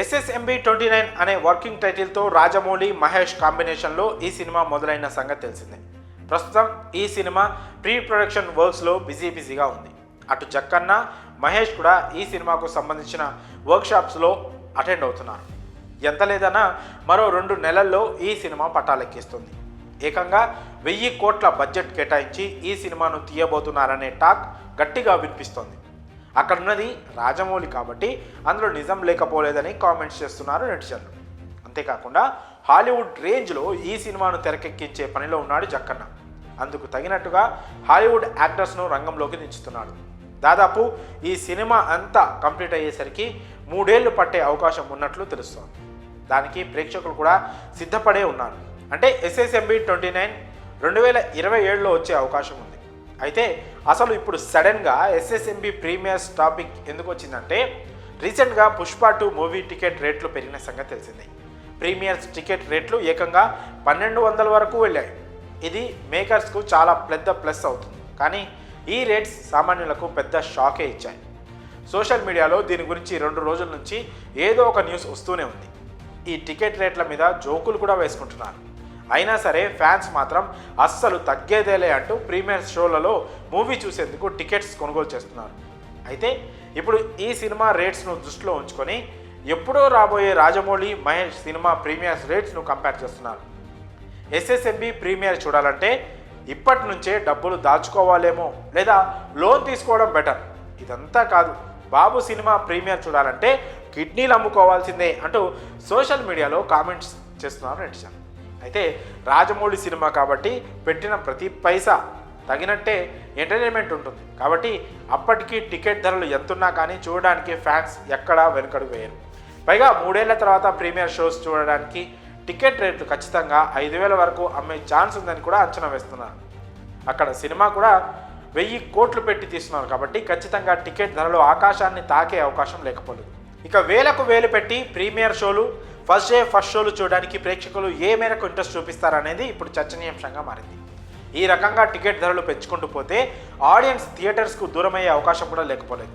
SSMB29 అనే working టైటిల్తో రాజమౌళి మహేష్ కాంబినేషన్లో ఈ సినిమా మొదలైన సంగతి తెలిసిందే. ప్రస్తుతం ఈ సినిమా ప్రీ ప్రొడక్షన్ వర్క్స్లో బిజీగా ఉంది. అటు జక్కన్న మహేష్ కూడా ఈ సినిమాకు సంబంధించిన వర్క్షాప్స్లో అటెండ్ అవుతున్నారు. ఎంత లేదన్నా మరో 2 నెలల్లో ఈ సినిమా పట్టాలెక్కిస్తుంది. ఏకంగా 1000 కోట్ల బడ్జెట్ కేటాయించి ఈ సినిమాను తీయబోతున్నారనే టాక్ గట్టిగా వినిపిస్తోంది. అక్కడున్నది రాజమౌళి కాబట్టి అందులో నిజం లేకపోలేదని కామెంట్స్ చేస్తున్నారు నెటిజన్లు. అంతేకాకుండా హాలీవుడ్ రేంజ్లో ఈ సినిమాను తెరకెక్కించే పనిలో ఉన్నాడు జక్కన్న. అందుకు తగినట్టుగా హాలీవుడ్ యాక్టర్స్ను రంగంలోకి దించుతున్నాడు. దాదాపు ఈ సినిమా అంతా కంప్లీట్ అయ్యేసరికి 3 ఏళ్లు పట్టే అవకాశం ఉన్నట్లు తెలుస్తోంది. దానికి ప్రేక్షకులు కూడా సిద్ధపడే ఉన్నారు. అంటే SSMB29 2027లో వచ్చే అవకాశం ఉంది. అయితే అసలు ఇప్పుడు సడన్గా SSMB ప్రీమియర్స్ టాపిక్ ఎందుకు వచ్చిందంటే రీసెంట్గా పుష్ప 2 మూవీ టికెట్ రేట్లు పెరిగిన సంగతి తెలిసిందే. ప్రీమియర్స్ టికెట్ రేట్లు ఏకంగా 1200 వరకు వెళ్ళాయి. ఇది మేకర్స్కు చాలా పెద్ద ప్లస్ అవుతుంది. కానీ ఈ రేట్స్ సామాన్యులకు పెద్ద షాకే ఇచ్చాయి. సోషల్ మీడియాలో దీని గురించి 2 రోజుల నుంచి ఏదో ఒక న్యూస్ వస్తూనే ఉంది. ఈ టికెట్ రేట్ల మీద జోకులు కూడా వేసుకుంటున్నారు. అయినా సరే ఫ్యాన్స్ మాత్రం అస్సలు తగ్గేదేలే అంటూ ప్రీమియర్ షోలలో మూవీ చూసేందుకు టికెట్స్ కొనుగోలు చేస్తున్నారు. అయితే ఇప్పుడు ఈ సినిమా రేట్స్ను దృష్టిలో ఉంచుకొని ఎప్పుడో రాబోయే రాజమౌళి మహేష్ సినిమా ప్రీమియర్స్ రేట్స్ను కంపేర్ చేస్తున్నారు. SSMB ప్రీమియర్ చూడాలంటే ఇప్పటి నుంచే డబ్బులు దాచుకోవాలేమో లేదా లోన్ తీసుకోవడం బెటర్. ఇదంతా కాదు, బాబు సినిమా ప్రీమియర్ చూడాలంటే కిడ్నీలు అమ్ముకోవాల్సిందే అంటూ సోషల్ మీడియాలో కామెంట్స్ చేస్తున్నారు నెటిజన్. అయితే రాజమౌళి సినిమా కాబట్టి పెట్టిన ప్రతి పైసా తగినట్టే ఎంటర్టైన్మెంట్ ఉంటుంది. కాబట్టి అప్పటికి టికెట్ ధరలు ఎంతున్నా కానీ చూడడానికి ఫ్యాన్స్ ఎక్కడా వెనుకడుగు వేయరు. పైగా 3 ఏళ్ల తర్వాత ప్రీమియర్ షోస్ చూడడానికి టికెట్ రేట్లు ఖచ్చితంగా 5000 వరకు అమ్మే ఛాన్స్ ఉందని కూడా అంచనా వేస్తున్నారు. అక్కడ సినిమా కూడా 1000 కోట్లు పెట్టి తీస్తున్నారు కాబట్టి ఖచ్చితంగా టికెట్ ధరలు ఆకాశాన్ని తాకే అవకాశం లేకపోలేదు. ఇక వేలకు వేలు పెట్టి ప్రీమియర్ షోలు ఫస్ట్ డే ఫస్ట్ షోలు చూడడానికి ప్రేక్షకులు ఏ మేరకు ఇంట్రెస్ట్ చూపిస్తారనేది ఇప్పుడు చర్చనీయాంశంగా మారింది. ఈ రకంగా టికెట్ ధరలు పెంచుకుంటూ పోతే ఆడియన్స్ థియేటర్స్కు దూరమయ్యే అవకాశం కూడా లేకపోలేదు.